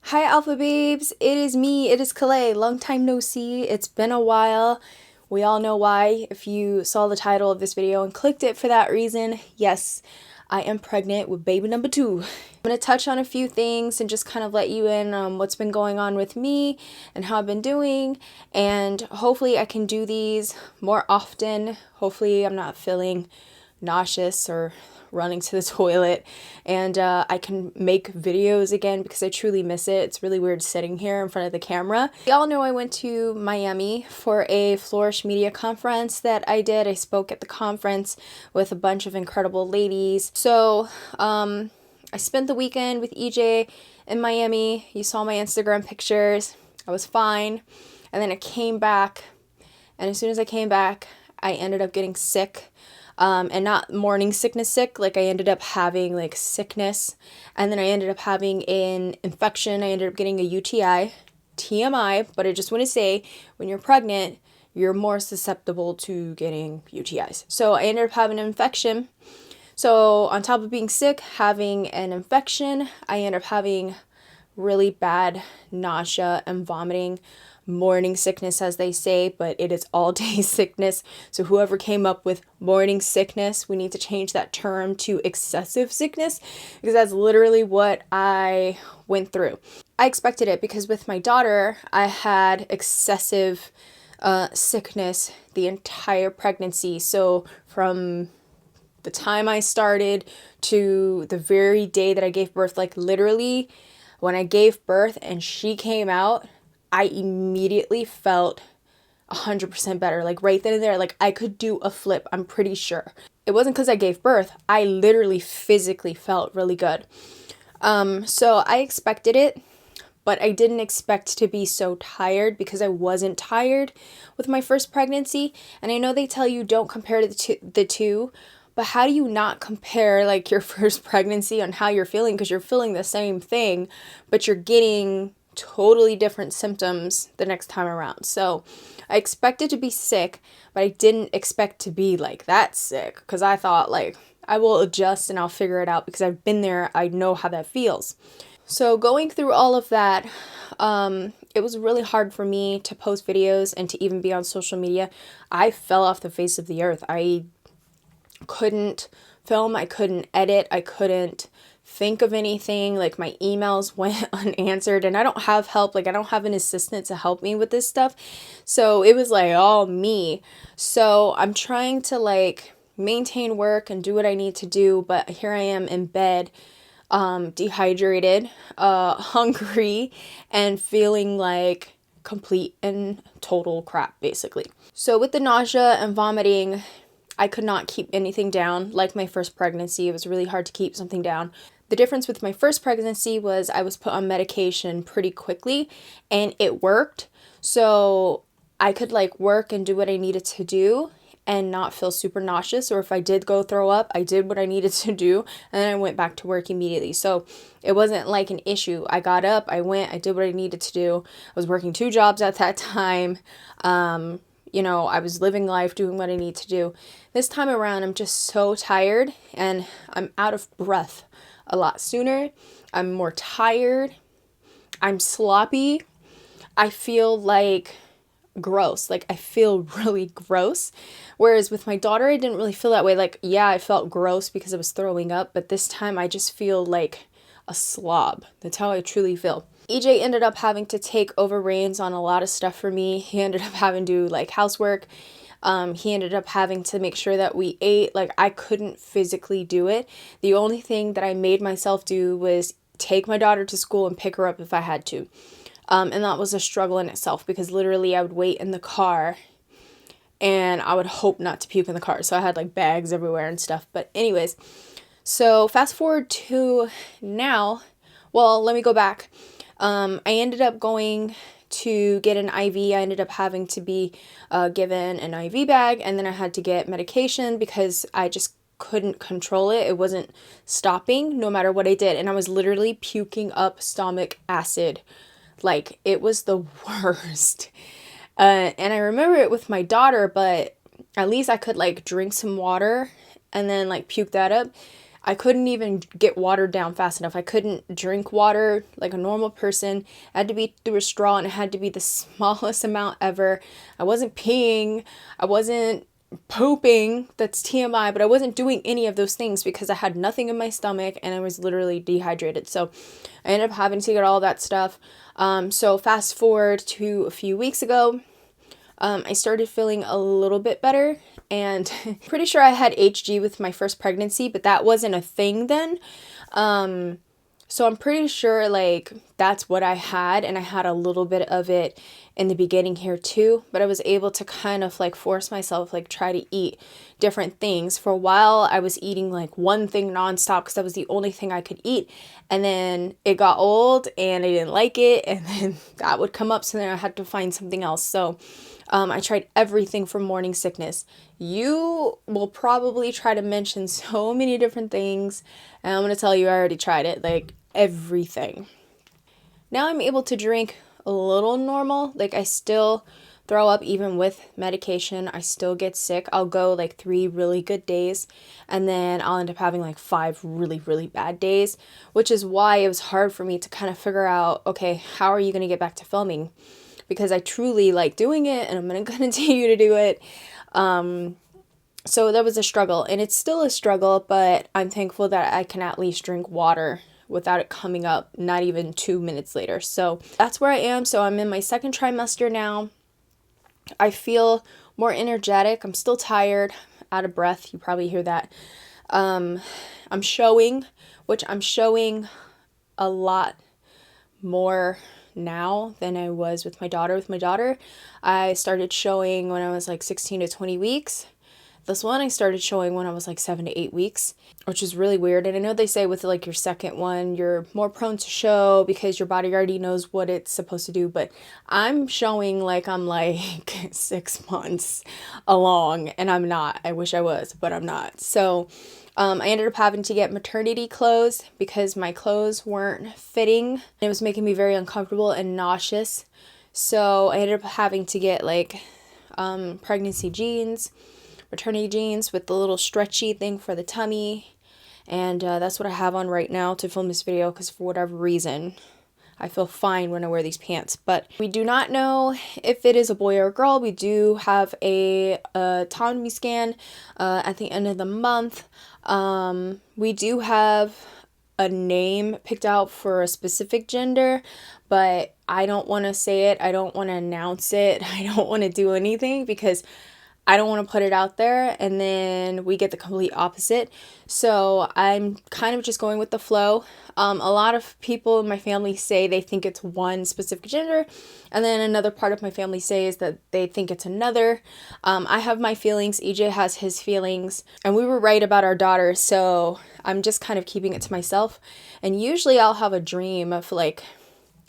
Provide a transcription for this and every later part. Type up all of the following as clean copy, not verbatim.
Hi Alpha Babes, it is me, it is Kalei. Long time no see, it's been a while. We all know why if you saw the title of this video and clicked it for that reason. Yes, I am pregnant with baby number 2. I'm going to touch on a few things and just kind of let you in on what's been going on with me and how I've been doing, and hopefully I can do these more often. Hopefully I'm not feeling nauseous or running to the toilet, and I can make videos again because I truly miss it. It's really weird sitting here in front of the camera. You all know I went to Miami for a Flourish Media conference that I did. I spoke at the conference with a bunch of incredible ladies. So I spent the weekend with EJ in Miami. You saw my Instagram pictures. I was fine. And then I came back, and as soon as I came back, I ended up getting sick. And not morning sickness sick, like I ended up having like sickness, and then I ended up having an infection. I ended up getting a UTI, TMI, but I just want to say when you're pregnant, you're more susceptible to getting UTIs. So I ended up having an infection. So on top of being sick, having an infection, I ended up having really bad nausea and vomiting. Morning sickness, as they say, but it is all day sickness. So whoever came up with morning sickness, we need to change that term to excessive sickness, because that's literally what I went through. I expected it because with my daughter, I had excessive sickness the entire pregnancy. So from the time I started to the very day that I gave birth, like literally when I gave birth and she came out, I immediately felt 100% better. Like right then and there, like I could do a flip, I'm pretty sure. It wasn't because I gave birth. I literally physically felt really good. So I expected it, but I didn't expect to be so tired because I wasn't tired with my first pregnancy. And I know they tell you don't compare the two, but how do you not compare like your first pregnancy on how you're feeling? Because you're feeling the same thing, but you're getting totally different symptoms the next time around. So I expected to be sick, but I didn't expect to be like that sick, because I thought like I will adjust and I'll figure it out because I've been there. I know how that feels. So going through all of that, it was really hard for me to post videos and to even be on social media. I fell off the face of the earth. I couldn't film, I couldn't edit, I couldn't think of anything. Like my emails went unanswered, and I don't have help. Like I don't have an assistant to help me with this stuff. So it was like all me. So I'm trying to like maintain work and do what I need to do, but here I am in bed, dehydrated, hungry, and feeling like complete and total crap basically. So with the nausea and vomiting, I could not keep anything down. Like my first pregnancy, it was really hard to keep something down. The difference with my first pregnancy was I was put on medication pretty quickly and it worked. So I could like work and do what I needed to do and not feel super nauseous. Or if I did go throw up, I did what I needed to do and then I went back to work immediately. So it wasn't like an issue. I got up, I went, I did what I needed to do. I was working 2 jobs at that time. You know, I was living life, doing what I need to do. This time around, I'm just so tired and I'm out of breath a lot sooner. I'm more tired. I'm sloppy. I feel like gross. Like I feel really gross. Whereas with my daughter, I didn't really feel that way. Like, yeah, I felt gross because I was throwing up, but this time I just feel like a slob. That's how I truly feel. EJ ended up having to take over reins on a lot of stuff for me. He ended up having to do like housework. He ended up having to make sure that we ate. Like I couldn't physically do it. The only thing that I made myself do was take my daughter to school and pick her up if I had to. And that was a struggle in itself because literally I would wait in the car and I would hope not to puke in the car. So I had like bags everywhere and stuff. But anyways, so fast forward to now. Well, let me go back. I ended up going to get an IV. I ended up having to be given an IV bag, and then I had to get medication because I just couldn't control it. It wasn't stopping no matter what I did, and I was literally puking up stomach acid. Like it was the worst. And I remember it with my daughter, but at least I could like drink some water and then like puke that up. I couldn't even get water down fast enough. I couldn't drink water like a normal person. It had to be through a straw, and it had to be the smallest amount ever. I wasn't peeing. I wasn't pooping. That's TMI, but I wasn't doing any of those things because I had nothing in my stomach and I was literally dehydrated. So I ended up having to get all that stuff. So fast forward to a few weeks ago, I started feeling a little bit better, and pretty sure I had HG with my first pregnancy, but that wasn't a thing then. So I'm pretty sure like that's what I had, and I had a little bit of it in the beginning here too, but I was able to kind of like force myself, like try to eat different things. For a while I was eating like one thing nonstop because that was the only thing I could eat, and then it got old and I didn't like it, and then that would come up, so then I had to find something else. So I tried everything for morning sickness. You will probably try to mention so many different things, and I'm going to tell you I already tried it, like everything. Now I'm able to drink a little normal. Like I still throw up even with medication. I still get sick. I'll go like 3 really good days, and then I'll end up having like 5 really, really bad days, which is why it was hard for me to kind of figure out, okay, how are you going to get back to filming? Because I truly like doing it and I'm going to continue to do it. So that was a struggle, and it's still a struggle, but I'm thankful that I can at least drink water without it coming up not even 2 minutes later. So that's where I am. So I'm in my second trimester now. I feel more energetic. I'm still tired, out of breath. You probably hear that. I'm showing a lot more now than I was with my daughter. With my daughter, I started showing when I was like 16 to 20 weeks. This one I started showing when I was like 7 to 8 weeks, which is really weird. And I know they say with like your second one, you're more prone to show because your body already knows what it's supposed to do. But I'm showing like I'm like 6 months along, and I'm not. I wish I was, but I'm not. So I ended up having to get maternity clothes because my clothes weren't fitting. It was making me very uncomfortable and nauseous. So I ended up having to get like pregnancy jeans, maternity jeans with the little stretchy thing for the tummy. And that's what I have on right now to film this video because for whatever reason, I feel fine when I wear these pants. But we do not know if it is a boy or a girl. We do have a autonomy scan at the end of the month. We do have a name picked out for a specific gender, but I don't want to say it. I don't want to announce it. I don't want to do anything because I don't want to put it out there and then we get the complete opposite. So I'm kind of just going with the flow. A lot of people in my family say they think it's one specific gender, and then another part of my family says that they think it's another. I have my feelings, EJ has his feelings, and we were right about our daughter, so I'm just kind of keeping it to myself. And usually I'll have a dream of like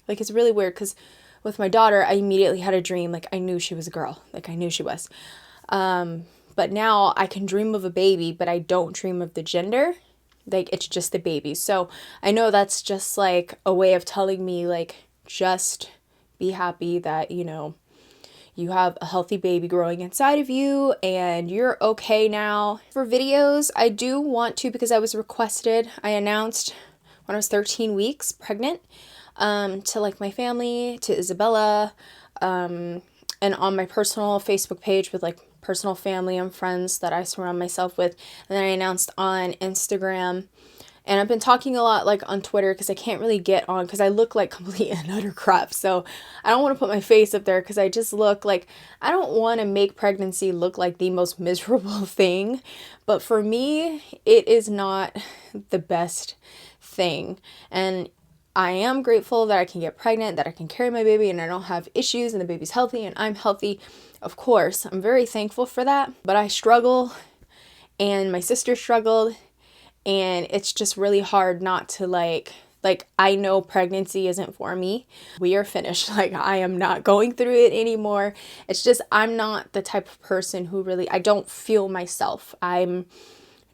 it's really weird because with my daughter, I immediately had a dream, like I knew she was a girl, like I knew she was. But now I can dream of a baby, but I don't dream of the gender. Like it's just the baby. So I know that's just like a way of telling me like, just be happy that, you know, you have a healthy baby growing inside of you and you're okay now. For videos, I do want to, because I was requested, I announced when I was 13 weeks pregnant, to like my family, to Isabella, and on my personal Facebook page with like personal family and friends that I surround myself with. And then I announced on Instagram, and I've been talking a lot like on Twitter because I can't really get on because I look like complete and utter crap. So I don't want to put my face up there because I just look like, I don't want to make pregnancy look like the most miserable thing. But for me, it is not the best thing. And I am grateful that I can get pregnant, that I can carry my baby and I don't have issues and the baby's healthy and I'm healthy. Of course, I'm very thankful for that, but I struggle and my sister struggled, and it's just really hard not to like I know pregnancy isn't for me. We are finished. Like I am not going through it anymore. It's just I'm not the type of person who really, I don't feel myself. I'm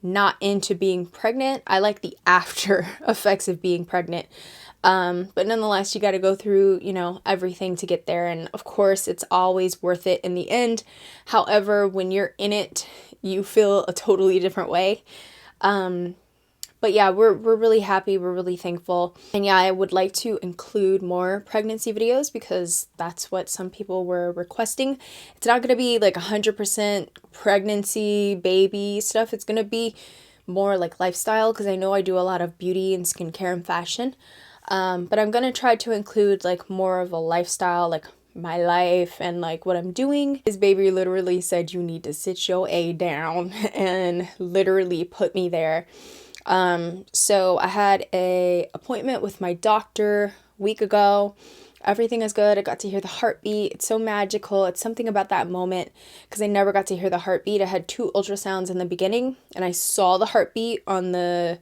not into being pregnant. I like the after effects of being pregnant. But nonetheless, you got to go through, you know, everything to get there. And of course, it's always worth it in the end. However, when you're in it, you feel a totally different way. But But yeah, we're really happy, we're really thankful. And yeah, I would like to include more pregnancy videos because that's what some people were requesting. It's not gonna be like 100% pregnancy, baby stuff. It's gonna be more like lifestyle because I know I do a lot of beauty and skincare and fashion. But I'm gonna try to include like more of a lifestyle, like my life and like what I'm doing. His baby literally said, "You need to sit your A down," and literally put me there. So I had a appointment with my doctor a week ago. Everything is good. I got to hear the heartbeat. It's so magical. It's something about that moment because I never got to hear the heartbeat. I had 2 ultrasounds in the beginning and I saw the heartbeat on the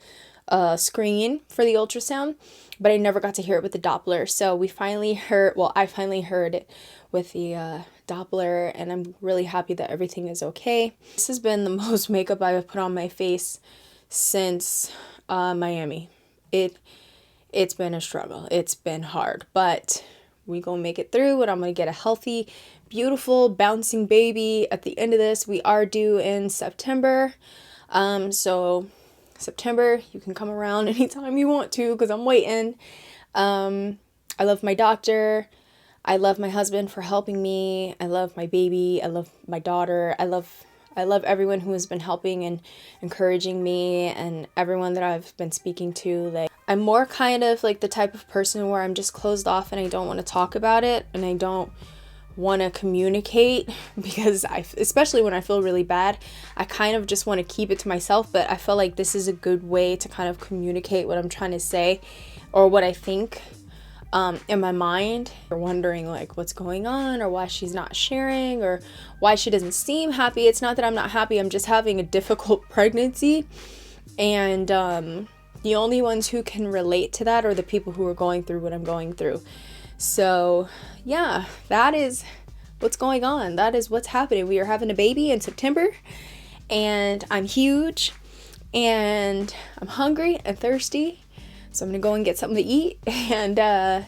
screen for the ultrasound, but I never got to hear it with the Doppler. So we finally heard, well, I finally heard it with the Doppler, and I'm really happy that everything is okay. This has been the most makeup I've put on my face since Miami. It's been a struggle. It's been hard, but we gonna make it through, and I'm gonna get a healthy, beautiful, bouncing baby at the end of this. We are due in September. So September, you can come around anytime you want to because I'm waiting. I love my doctor. I love my husband for helping me. I love my baby. I love my daughter. I love everyone who has been helping and encouraging me, and everyone that I've been speaking to. Like, I'm more kind of like the type of person where I'm just closed off and I don't want to talk about it and I don't want to communicate because especially when I feel really bad, I kind of just want to keep it to myself. But I feel like this is a good way to kind of communicate what I'm trying to say or what I think in my mind. Or wondering like what's going on or why she's not sharing or why she doesn't seem happy. It's not that I'm not happy, I'm just having a difficult pregnancy, and the only ones who can relate to that are the people who are going through what I'm going through. So yeah, that is what's going on. That is what's happening. We are having a baby in September, and I'm huge, and I'm hungry and thirsty. So I'm gonna go and get something to eat. And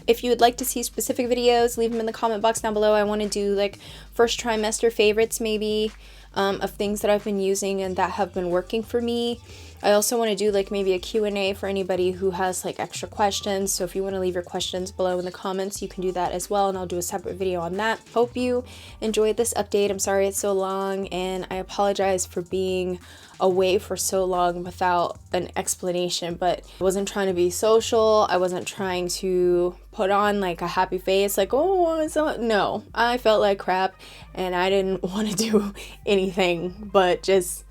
if you would like to see specific videos, leave them in the comment box down below. I want to do like first trimester favorites maybe of things that I've been using and that have been working for me. I also want to do like maybe a Q&A for anybody who has like extra questions. So if you want to leave your questions below in the comments, you can do that as well, and I'll do a separate video on that. Hope you enjoyed this update. I'm sorry it's so long, and I apologize for being away for so long without an explanation, but I wasn't trying to be social. I wasn't trying to put on like a happy face like, oh, so no, I felt like crap and I didn't want to do anything but just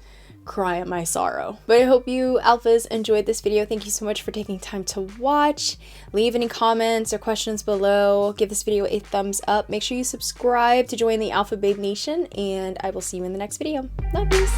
cry at my sorrow. But I hope you alphas enjoyed this video. Thank you so much for taking time to watch. Leave any comments or questions below. Give this video a thumbs up. Make sure you subscribe to join the Alpha Babe Nation, and I will see you in the next video. Love, peace.